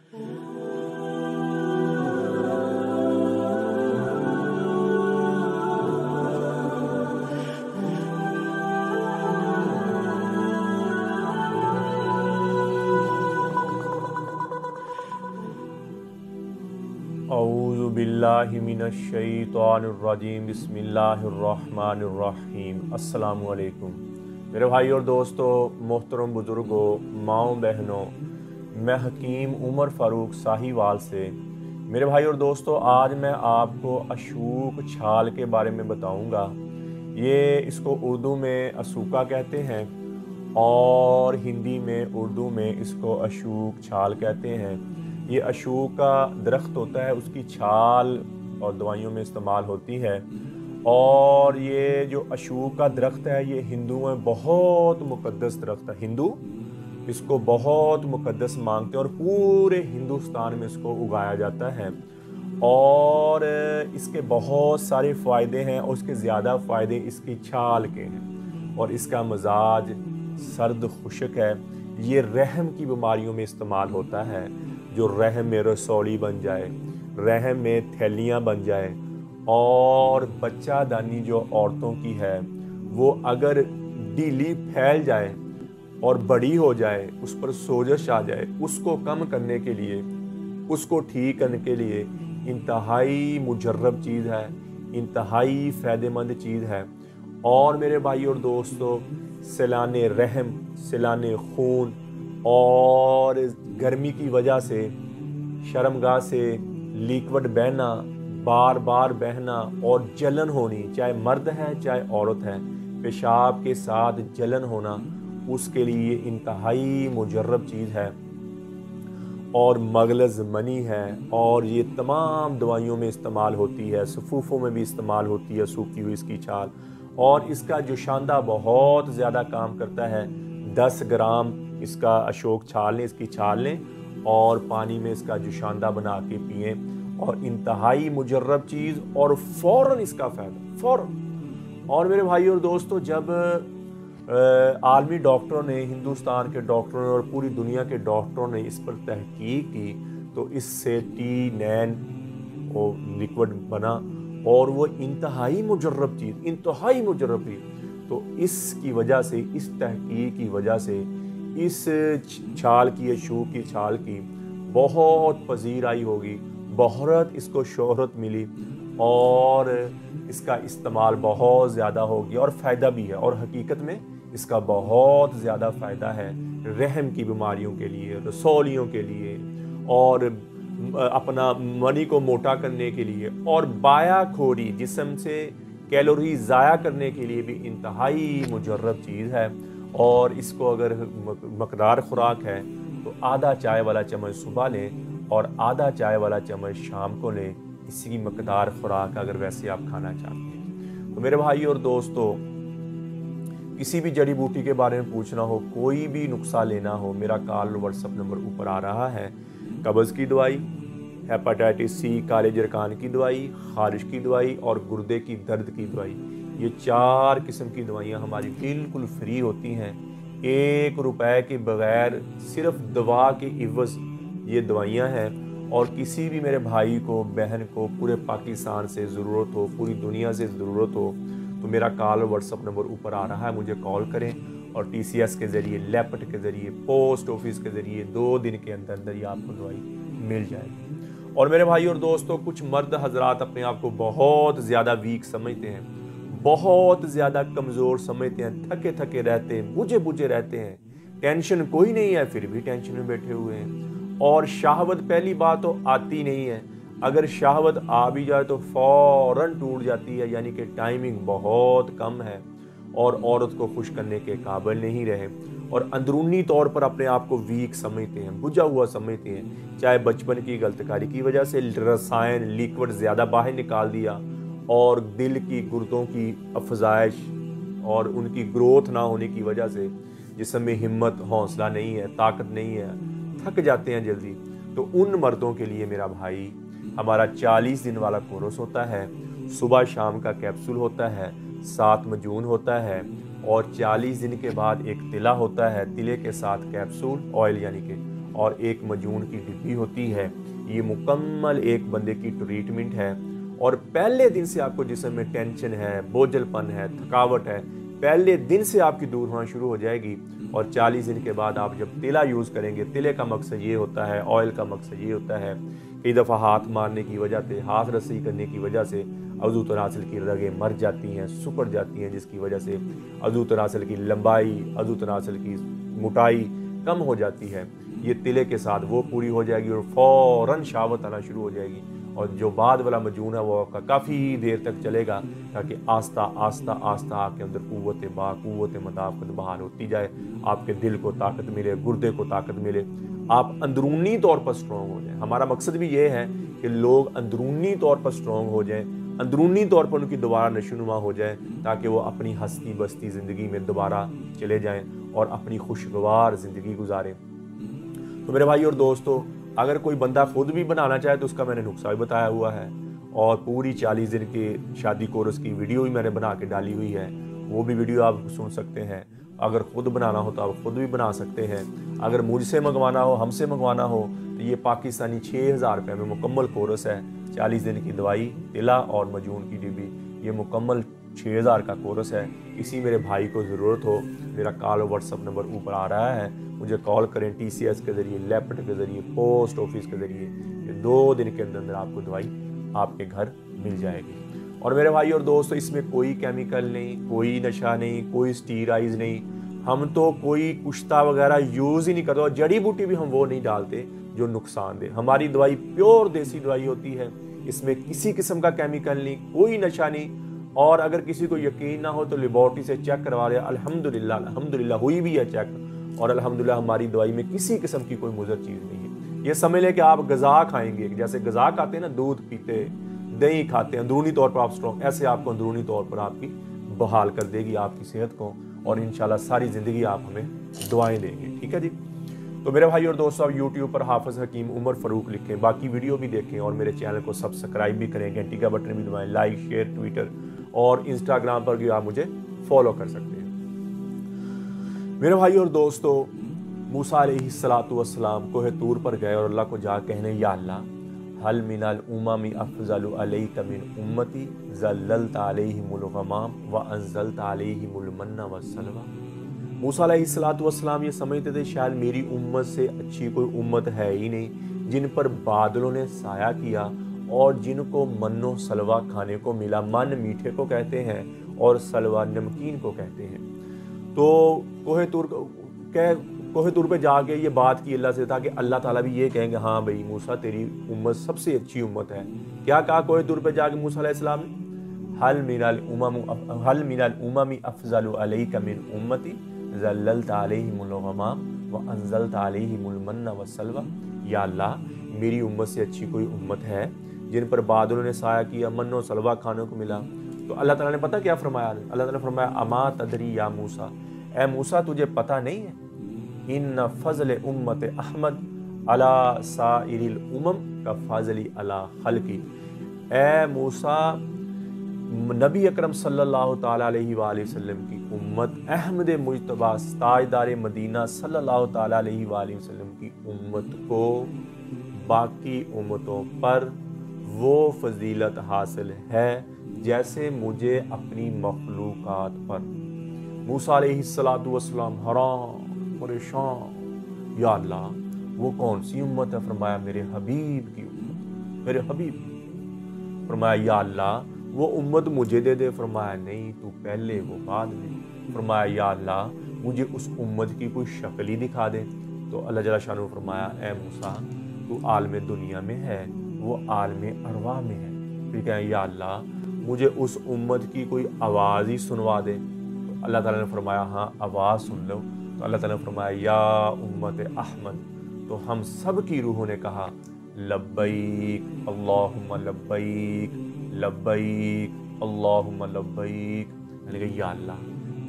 اعوذ باللہ من الشیطان الرجیم، بسم اللہ الرحمن الرحیم۔ السلام علیکم میرے بھائی اور دوستو، محترم بزرگوں، ماؤں بہنوں، میں حکیم عمر فاروق ساہیوال سے میرے بھائی اور دوستو آج میں آپ کو اشوک چھال کے بارے میں بتاؤں گا۔ یہ اس کو اردو میں اسوکا کہتے ہیں اور ہندی میں اردو میں اس کو اشوک چھال کہتے ہیں۔ یہ اشوک کا درخت ہوتا ہے، اس کی چھال اور دوائیوں میں استعمال ہوتی ہے، اور یہ جو اشوک کا درخت ہے یہ ہندوؤں میں بہت مقدس درخت ہے۔ ہندو اس کو بہت مقدس مانگتے ہیں اور پورے ہندوستان میں اس کو اگایا جاتا ہے، اور اس کے بہت سارے فائدے ہیں، اور اس کے زیادہ فائدے اس کی چھال کے ہیں، اور اس کا مزاج سرد خشک ہے۔ یہ رحم کی بیماریوں میں استعمال ہوتا ہے، جو رحم میں رسولی بن جائے، رحم میں تھیلیاں بن جائے، اور بچہ دانی جو عورتوں کی ہے وہ اگر ڈھیلی پھیل جائے اور بڑی ہو جائے، اس پر سوزش آ جائے، اس کو کم کرنے کے لیے، اس کو ٹھیک کرنے کے لیے انتہائی مجرب چیز ہے، انتہائی فائدہ مند چیز ہے۔ اور میرے بھائی اور دوستو، سیلان رحم، سیلان خون، اور گرمی کی وجہ سے شرمگاہ سے لیکوڈ بہنا، بار بار بہنا اور جلن ہونی، چاہے مرد ہے چاہے عورت ہے، پیشاب کے ساتھ جلن ہونا، اس کے لیے انتہائی مجرب چیز ہے، اور مغلظ منی ہے، اور یہ تمام دوائیوں میں استعمال ہوتی ہے، سفوفوں میں بھی استعمال ہوتی ہے سوکھی ہوئی اس کی چھال، اور اس کا جوشاندہ بہت زیادہ کام کرتا ہے۔ 10 گرام اس کا اشوک چھال لیں، اس کی چھال لیں، اور پانی میں اس کا جوشاندہ بنا کے پئیں، اور انتہائی مجرب چیز، اور فوراً اس کا فائدہ فوراً۔ اور میرے بھائی اور دوستو، جب عالمی ڈاکٹروں نے، ہندوستان کے ڈاکٹروں نے اور پوری دنیا کے ڈاکٹروں نے اس پر تحقیق کی، تو اس سے T9 لیکوڈ بنا، اور وہ انتہائی مجرب چیز، انتہائی مجرب چیز۔ تو اس کی وجہ سے، اس تحقیق کی وجہ سے اس چھال کی، اشوک کی چھال کی بہت پذیرائی ہوگی، بہت اس کو شہرت ملی، اور اس کا استعمال بہت زیادہ ہوگی، اور فائدہ بھی ہے، اور حقیقت میں اس کا بہت زیادہ فائدہ ہے رحم کی بیماریوں کے لیے، رسولیوں کے لیے، اور اپنا منی کو موٹا کرنے کے لیے، اور بایا کھوری، جسم سے کیلوری ضائع کرنے کے لیے بھی انتہائی مجرب چیز ہے۔ اور اس کو اگر مقدار خوراک ہے تو آدھا چائے والا چمچ صبح لیں اور آدھا چائے والا چمچ شام کو لیں، اسی مقدار خوراک اگر ویسے آپ کھانا چاہتے ہیں۔ تو میرے بھائی اور دوستو، کسی بھی جڑی بوٹی کے بارے میں پوچھنا ہو، کوئی بھی نسخہ لینا ہو، میرا کال واٹس ایپ نمبر اوپر آ رہا ہے۔ قبض کی دوائی، ہیپاٹائٹس سی، کالے جرکان کی دوائی، خارش کی دوائی، اور گردے کی درد کی دوائی، یہ 4 قسم کی دوائیاں ہماری بالکل فری ہوتی ہیں، 1 روپے کے بغیر، صرف دوا کے عوض یہ دوائیاں ہیں۔ اور کسی بھی میرے بھائی کو، بہن کو پورے پاکستان سے ضرورت ہو، پوری دنیا سے ضرورت ہو، تو میرا کال واٹس ایپ نمبر اوپر آ رہا ہے، مجھے کال کریں، اور TCS کے ذریعے، لیپٹ کے ذریعے، پوسٹ آفس کے ذریعے 2 دن کے اندر اندر یہ آپ کو دوائی مل جائے گی۔ اور میرے بھائی اور دوستو، کچھ مرد حضرات اپنے آپ کو بہت زیادہ ویک سمجھتے ہیں، بہت زیادہ کمزور سمجھتے ہیں، تھکے تھکے رہتے ہیں، بجھے بجھے رہتے ہیں، ٹینشن کوئی نہیں ہے پھر بھی ٹینشن میں بیٹھے ہوئے ہیں، اور شہوت پہلی بات تو آتی نہیں ہے، اگر شہوت آ بھی جائے تو فوراً ٹوٹ جاتی ہے، یعنی کہ ٹائمنگ بہت کم ہے، اور عورت کو خوش کرنے کے قابل نہیں رہے، اور اندرونی طور پر اپنے آپ کو ویک سمجھتے ہیں، بجھا ہوا سمجھتے ہیں، چاہے بچپن کی غلط کاری کی وجہ سے رسائن، لیکوڈ زیادہ باہر نکال دیا، اور دل کی گردوں کی افزائش اور ان کی گروتھ نہ ہونے کی وجہ سے جسم میں ہمت، حوصلہ نہیں ہے، طاقت نہیں ہے، تھک جاتے ہیں جلدی، تو ان مردوں کے لیے میرا بھائی ہمارا 40 دن والا کورس ہوتا ہے، صبح شام کا کیپسول ہوتا ہے، 7 مجون ہوتا ہے، اور 40 دن کے بعد ایک تلا ہوتا ہے، تلے کے ساتھ کیپسول آئل یعنی کہ، اور ایک مجون کی ڈبی ہوتی ہے۔ یہ مکمل ایک بندے کی ٹریٹمنٹ ہے، اور پہلے دن سے آپ کو جسم میں ٹینشن ہے، بوجھل پن ہے، تھکاوٹ ہے، پہلے دن سے آپ کی دور ہونا شروع ہو جائے گی۔ اور 40 دن کے بعد آپ جب تیلا یوز کریں گے، تیلے کا مقصد یہ ہوتا ہے، آئل کا مقصد یہ ہوتا ہے، کئی دفعہ ہاتھ مارنے کی وجہ سے، ہاتھ رسی کرنے کی وجہ سے عضو تناسل کی رگیں مر جاتی ہیں، سکڑ جاتی ہیں، جس کی وجہ سے عضو تناسل کی لمبائی، عضو تناسل کی موٹائی کم ہو جاتی ہے۔ یہ تیلے کے ساتھ وہ پوری ہو جائے گی اور فوراً شہوت آنا شروع ہو جائے گی، اور جو بعد والا مجون ہے وہ کافی دیر تک چلے گا، تاکہ آہستہ آہستہ آہستہ آپ کے اندر قوت مدافعت بحال ہوتی جائے، آپ کے دل کو طاقت ملے، گردے کو طاقت ملے، آپ اندرونی طور پر سٹرونگ ہو جائیں۔ ہمارا مقصد بھی یہ ہے کہ لوگ اندرونی طور پر سٹرونگ ہو جائیں، اندرونی طور پر ان کی دوبارہ نشوونما ہو جائے، تاکہ وہ اپنی ہستی بستی زندگی میں دوبارہ چلے جائیں اور اپنی خوشگوار زندگی گزاریں۔ تو میرے بھائی اور دوستو، اگر کوئی بندہ خود بھی بنانا چاہے تو اس کا میں نے نسخہ بھی بتایا ہوا ہے، اور پوری 40 دن کی شادی کورس کی ویڈیو بھی میں نے بنا کے ڈالی ہوئی ہے، وہ بھی ویڈیو آپ سن سکتے ہیں۔ اگر خود بنانا ہو تو آپ خود بھی بنا سکتے ہیں۔ اگر مجھ سے منگوانا ہو، ہم سے منگوانا ہو، تو یہ پاکستانی 6000 روپے میں مکمل کورس ہے۔ 40 دن کی دوائی، تیلا اور مجون کی ڈبی، یہ مکمل 6000 کا کورس ہے۔ کسی میرے بھائی کو ضرورت ہو، میرا کال اور واٹس ایپ نمبر اوپر آ رہا ہے، مجھے کال کریں، TCS کے ذریعے، لیپٹ کے ذریعے، پوسٹ آفس کے ذریعے۔ یہ 2 دن کے اندر آپ کو دوائی آپ کے گھر مل جائے گی۔ اور میرے بھائی اور دوستو، اس میں کوئی کیمیکل نہیں، کوئی نشہ نہیں، کوئی اسٹیرائز نہیں، ہم تو کوئی کشتہ وغیرہ یوز ہی نہیں کرتے، اور جڑی بوٹی بھی ہم وہ نہیں ڈالتے جو نقصان دہ۔ ہماری دوائی پیور دیسی دوائی ہوتی ہے، اس میں کسی قسم کا کیمیکل نہیں، کوئی نشہ نہیں۔ اور اگر کسی کو یقین نہ ہو تو لیبارٹری سے چیک کروا لے، الحمدللہ ہوئی بھی ہے چیک، اور الحمدللہ ہماری دوائی میں کسی قسم کی کوئی مضر چیز نہیں ہے۔ یہ سمجھ لیں کہ آپ غذا کھائیں گے، جیسے غذا کھاتے ہیں نا، دودھ پیتے، دہی کھاتے ہیں، اندرونی طور پر آپ سٹرونگ، ایسے آپ کو اندرونی طور پر آپ کی بحال کر دے گی آپ کی صحت کو، اور انشاءاللہ ساری زندگی آپ ہمیں دعائیں دیں گے، ٹھیک ہے جی۔ تو میرے بھائی اور دوستو، آپ یوٹیوب پر حافظ حکیم عمر فاروق لکھیں، باقی ویڈیو بھی دیکھیں، اور میرے چینل کو سبسکرائب بھی کریں، گھنٹی کا بٹن بھی دبائیں، لائک، شیئر، ٹویٹر اور انسٹاگرام پر بھی آپ مجھے فالو کر سکتے ہیں۔ میرے بھائی اور دوستو، موسیٰ علیہ السلام کوہ طور پر گئے اور اللہ کو جا کہنے، یا اللہ، حل من الامم افضل علیک من امتی ظللت علیہم الغمام وانزلت علیہم المن والسلوی۔ موسیٰ علیہ السلام یہ سمجھتے تھے شاید میری امت سے اچھی کوئی امت ہے ہی نہیں، جن پر بادلوں نے سایہ کیا اور جن کو من و سلوہ کھانے کو ملا۔ من میٹھے کو کہتے ہیں اور سلوہ نمکین کو کہتے ہیں۔ تو کوہ طور پہ جا کے یہ بات کی اللہ سے، تاکہ اللہ تعالیٰ بھی یہ کہیں گے ہاں بھائی موسیٰ تیری امت سب سے اچھی امت ہے۔ کیا کہا کوہ طور پہ جا کے موسیٰ علیہ السلام نے؟ حل من الامم افضل علیک من امتی ظللت علیہم الغمام وانزلت علیہم المن والسلوی۔ یا اللہ، میری امت سے اچھی کوئی امت ہے جن پر بادلوں نے سایہ کیا، من و سلوہ کھانے کو ملا؟ تو اللہ تعالیٰ نے پتہ کیا فرمایا؟ اللہ تعالیٰ نے فرمایا، اما تدری یا موسیٰ، اے موسیٰ تجھے پتہ نہیں ہے، ان فضل امت احمد علی سائر الامم کا فضلی علی خلقی۔ اے موسیٰ، نبی اکرم صلی اللہ تعالیٰ علیہ وآلہ وسلم کی امت، احمد مجتبیٰ تاجدار مدینہ صلی اللہ تعالیٰ علیہ وآلہ وسلم کی امت کو باقی امتوں پر وہ فضیلت حاصل ہے جیسے مجھے اپنی مخلوقات پر۔ موسیٰ علیہ السلام حیران پریشان، یا اللہ وہ کون سی امت ہے؟ فرمایا میرے حبیب کی امت، میرے حبیب۔ فرمایا یا اللہ وہ امت مجھے دے دے۔ فرمایا نہیں، تو پہلے وہ بعد میں۔ فرمایا یا اللہ مجھے اس امت کی کوئی شکل ہی دکھا دے۔ تو اللہ جل شانہ فرمایا، اے موسیٰ تو عالم دنیا میں ہے، وہ عالم ارواح میں ہے۔ پھر کہیں یا اللہ مجھے اس امت کی کوئی آواز ہی سنوا دے۔ تو اللہ تعالیٰ نے فرمایا ہاں آواز سن لو۔ تو اللہ تعالیٰ نے فرمایا یا امت احمد۔ تو ہم سب کی روحوں نے کہا لبیک اللہم لبیک لبیک اللہم لبیک۔ میں نے کہا یا اللہ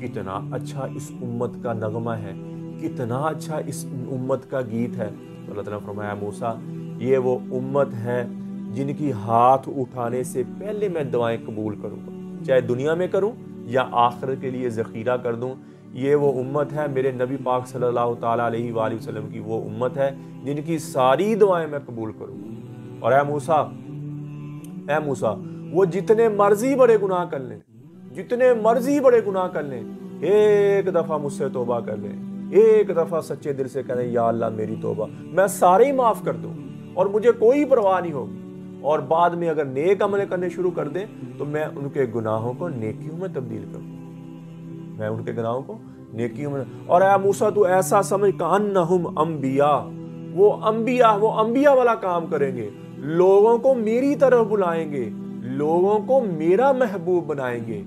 کتنا اچھا اس امت کا نغمہ ہے، کتنا اچھا اس امت کا گیت ہے۔ تو اللہ تعالیٰ نے فرمایا موسیٰ یہ وہ امت ہے جن کی ہاتھ اٹھانے سے پہلے میں دعائیں قبول کروں گا، چاہے دنیا میں کروں یا آخرت کے لیے ذخیرہ کر دوں۔ یہ وہ امت ہے، میرے نبی پاک صلی اللہ تعالیٰ علیہ وآلہ وسلم کی وہ امت ہے جن کی ساری دعائیں میں قبول کروں گا۔ اور اے موسیٰ وہ جتنے مرضی بڑے گناہ کر لیں، جتنے مرضی بڑے گناہ کر لیں، ایک دفعہ مجھ سے توبہ کر لیں، ایک دفعہ سچے دل سے کہیں یا اللہ میری توبہ، میں سارے ہی معاف کر دوں اور مجھے کوئی پرواہ نہیں ہوگی۔ اور بعد میں اگر نیک عمل کرنے شروع کر دیں تو میں ان کے گناہوں کو نیکیوں میں تبدیل کر دوں، میں ان کے گناہوں کو نیکیوں میں۔ اور اے موسیٰ تو ایسا سمجھ کأنہم انبیاء، وہ انبیاء والا کام کریں گے، لوگوں کو میری طرف بلائیں گے، لوگوں کو میرا محبوب بنائیں گے،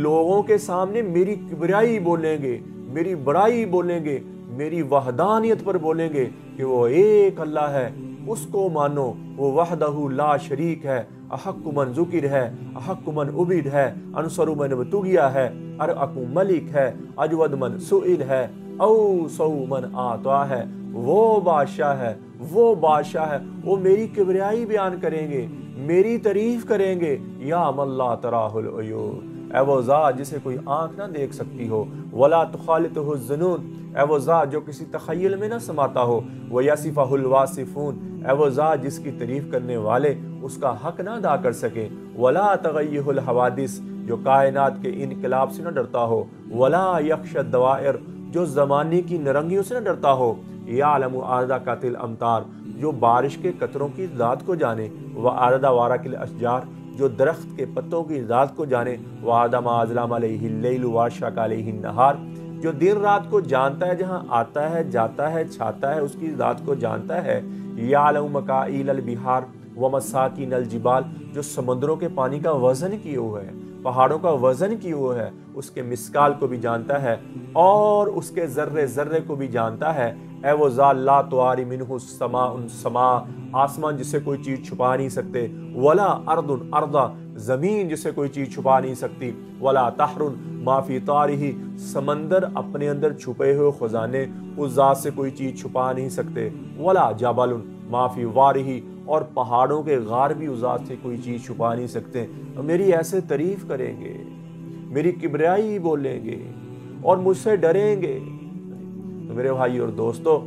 لوگوں کے سامنے میری کبریائی بولیں گے، میری بڑائی بولیں گے، میری وحدانیت پر بولیں گے کہ وہ ایک اللہ ہے، اس کو مانو، وہ وحدہ لا شریک ہے، احق من ذکر ہے، احق من عبد ہے، انصر من ابتغیا ہے، ارحم ملک ہے، اجود من سئل ہے، اوسع من اعطا ہے، وہ بادشاہ ہے، وہ بادشاہ ہے، وہ میری کبریائی بیان کریں گے، میری تعریف کریں گے، یا من لا تراہ العیون، اے وہ ذات جسے کوئی آنکھ نہ دیکھ سکتی ہو، ولا تخالطہ الظنون، اے وہ ذات جو کسی تخیل میں نہ سماتا ہو، ویصفہ الواصفون، اے وہ ذات جس کی تعریف کرنے والے اس کا حق نہ ادا کر سکیں، ولا تغیہ الحوادث، جو کائنات کے انقلاب سے نہ ڈرتا ہو، ولا یخشى الدوائر، جو زمانے کی نرنگیوں سے نہ ڈرتا ہو، یعلم عدد قطر الامطار، جو بارش کے قطروں کی ذات کو جانے، وعدد ورق الاشجار، جو درخت کے پتوں کی ذات کو جانے، وعدد ما اظلم علیہ اللیل واشرق علیہ النہار، جو دن رات کو جانتا ہے، جہاں آتا ہے جاتا ہے چھاتا ہے اس کی ذات کو جانتا ہے، یعلم مکائل البحار ومساکین الجبال، جو سمندروں کے پانی کا وزن کیے ہوئے ہے، پہاڑوں کا وزن کیے ہوئے ہے، اس کے مسکال کو بھی جانتا ہے اور اس کے ذرے ذرے کو بھی جانتا ہے، اے وہ ذات لا تواری منہ السماء سماء، آسمان جسے کوئی چیز چھپا نہیں سکتے، ولا ارض ارضا، زمین جسے کوئی چیز چھپا نہیں سکتی، ولا تحر ما فی طارہ، سمندر اپنے اندر چھپے ہوئے خزانے اس ذات سے کوئی چیز چھپا نہیں سکتے، ولا جبل ما فی وارہ، اور پہاڑوں کے غار بھی اس ذات سے کوئی چیز چھپا نہیں سکتے۔ میری ایسے تعریف کریں گے، میری کبریائی بولیں گے اور مجھ سے ڈریں گے۔ تو میرے بھائی اور دوستو،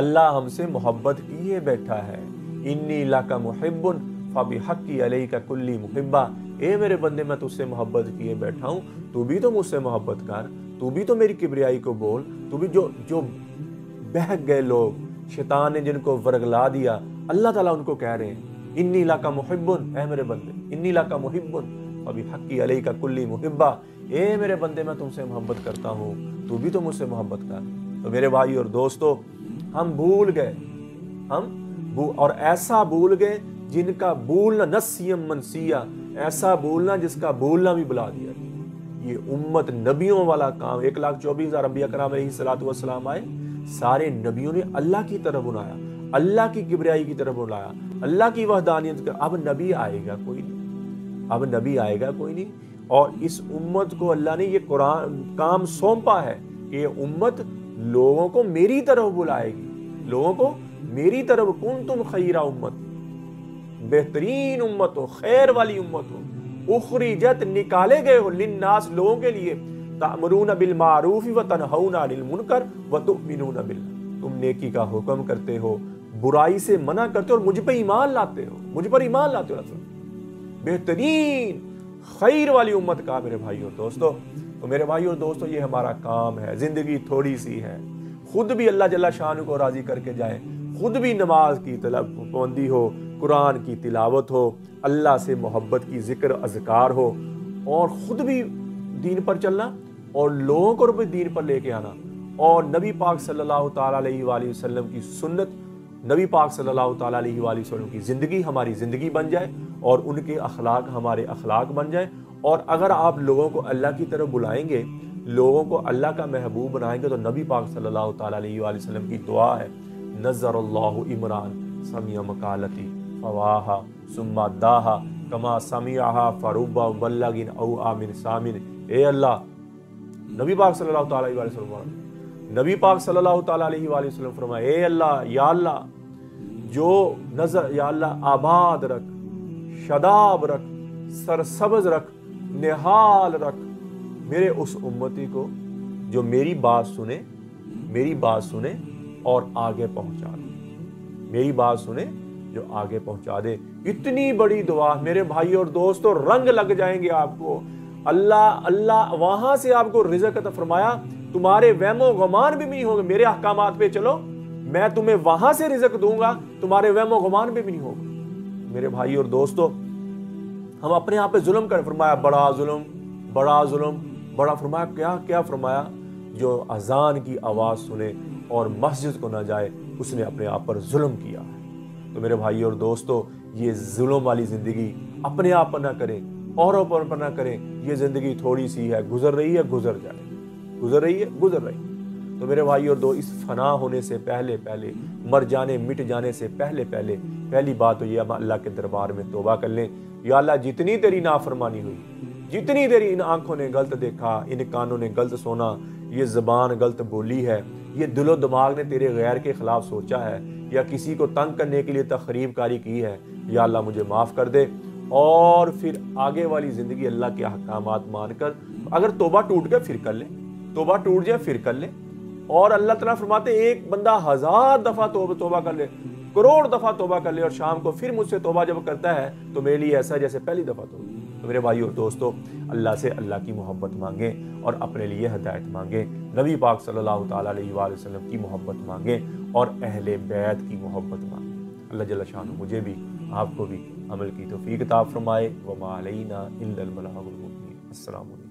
اللہ ہم سے محبت کیے بیٹھا ہے، انی لک محب فبحق علیک کلی محبہ، اے میرے بندے میں تجھ سے محبت کیے بیٹھا ہوں، تو بھی تو مجھ سے محبت کر، تو بھی تو میری کبریائی کو بول، تو بھی جو بہک گئے لوگ، شیطان نے جن کو ورگلا دیا، اللہ تعالیٰ ان کو کہہ رہے ہیں انی لک محب، اے میرے بندے، انی لک محب فبحق علیک کلی محبہ، اے میرے بندے میں تم سے محبت کرتا ہوں، تو بھی تو مجھ سے محبت کر۔ تو میرے بھائی اور دوستو، ہم بھول گئے، اور ایسا بھول گئے جن کا بھولنا نسیم منسیہ، ایسا بھولنا جس کا بھولنا بھی بلا دیا۔ یہ امت نبیوں والا کام، 1,24,000 انبیاء کرام علیہ الصلوۃ والسلام آئے، سارے نبیوں نے اللہ کی طرف بلایا، اللہ کی کبریائی کی طرف بلایا، اللہ کی وحدانیت کا۔ اب نبی آئے گا کوئی نہیں، اب نبی آئے گا کوئی نہیں، اور اس امت کو اللہ نے یہ قرآن کام سونپا ہے کہ یہ امت لوگوں کو میری طرف بلائے گی، لوگوں کو میری طرف، کنتم خیر امت، بہترین امت ہو، خیر والی امت ہو، اخرجت، نکالے گئے ہو، للناس، لوگوں کے لیے، تأمرون بالمعروف وتنہون عن المنکر وتؤمنون باللہ، تم نیکی کا حکم کرتے ہو، برائی سے منع کرتے ہو اور مجھ پہ ایمان لاتے ہو، مجھ پر ایمان لاتے ہو۔ بہترین خیر والی امت کا میرے بھائی اور دوستو۔ تو میرے بھائی اور دوستو، یہ ہمارا کام ہے، زندگی تھوڑی سی ہے، خود بھی اللہ جل شانہ کو راضی کر کے جائیں، خود بھی نماز کی پابندی ہو، قرآن کی تلاوت ہو، اللہ سے محبت کی ذکر اذکار ہو، اور خود بھی دین پر چلنا اور لوگوں کو بھی دین پر لے کے آنا، اور نبی پاک صلی اللہ تعالیٰ علیہ وآلہ وسلم کی سنت، نبی پاک صلی اللہ تعالیٰ علیہ وآلہ وسلم کی زندگی ہماری زندگی بن جائے، اور ان کے اخلاق ہمارے اخلاق بن جائیں۔ اور اگر آپ لوگوں کو اللہ کی طرف بلائیں گے، لوگوں کو اللہ کا محبوب بنائیں گے، تو نبی پاک صلی اللہ تعالیٰ علیہ وآلہ وسلم کی دعا ہے، نظر اللہ عمران سمع مقالتی فواہا ثم داہا کما سمعہا فربا مبلغ او آمن سامن۔ اے اللہ، نبی پاک صلی اللہ تعالیٰ علیہ وآلہ وسلم، نبی پاک صلی اللہ تعالیٰ علیہ وآلہ وسلم فرمائے، اے اللہ، یا اللہ، جو نظر، یا اللہ، آباد رکھ، شاداب رکھ، سرسبز رکھ، نہال رکھ میرے اس امتی کو جو میری بات سنے اور آگے پہنچا دے، میری بات سنے جو آگے پہنچا دے۔ اتنی بڑی دعا میرے بھائی اور دوستو، رنگ لگ جائیں گے آپ کو۔ اللہ وہاں سے آپ کو رزق عطا فرمایا، تمہارے وہم و گمان بھی نہیں ہوں گے، میرے احکامات پہ چلو میں تمہیں وہاں سے رزق دوں گا، تمہارے وہم و گمان بھی نہیں ہوگا۔ میرے بھائی اور دوستو، ہم اپنے آپ پہ ظلم کر، فرمایا بڑا ظلم، بڑا فرمایا کیا فرمایا؟ جو اذان کی آواز سنے اور مسجد کو نہ جائے، اس نے اپنے آپ پر ظلم کیا ہے۔ تو میرے بھائی اور دوستو، یہ ظلم والی زندگی اپنے آپ پر نہ کریں، اوروں پر نہ کریں۔ یہ زندگی تھوڑی سی ہے، گزر رہی ہے، گزر جائے، گزر رہی ہے۔ تو میرے بھائی اور اس فنا ہونے سے پہلے مر جانے مٹ جانے سے پہلی بات تو یہ، اب اللہ کے دربار میں توبہ کر لیں۔ یا اللہ، جتنی تیری نافرمانی ہوئی، جتنی تیری ان آنکھوں نے غلط دیکھا، ان کانوں نے غلط سنا، یہ زبان غلط بولی ہے، یہ دل و دماغ نے تیرے غیر کے خلاف سوچا ہے، یا کسی کو تنگ کرنے کے لیے تخریب کاری کی ہے، یا اللہ مجھے معاف کر دے۔ اور پھر آگے والی زندگی اللہ کے احکامات مان کر، اگر توبہ ٹوٹ گئے پھر کر لیں، توبہ ٹوٹ جائے پھر کر لیں۔ اور اللہ تعالیٰ فرماتے ہیں ایک بندہ 1000 دفعہ توبہ کر لے، کروڑ دفعہ توبہ کر لے، اور شام کو پھر مجھ سے توبہ جب کرتا ہے تو میرے لیے ایسا جیسے پہلی دفعہ توبہ۔ تو میرے بھائی اور دوستو، اللہ سے اللہ کی محبت مانگیں اور اپنے لیے ہدایت مانگیں، نبی پاک صلی اللہ تعالیٰ علیہ وآلہ وسلم کی محبت مانگیں اور اہل بیت کی محبت مانگیں۔ اللہ جل شانہ مجھے بھی آپ کو بھی عمل کی توفیق عطا فرمائے۔ وما علینا الا البلاغ المبین۔ السلام علیکم۔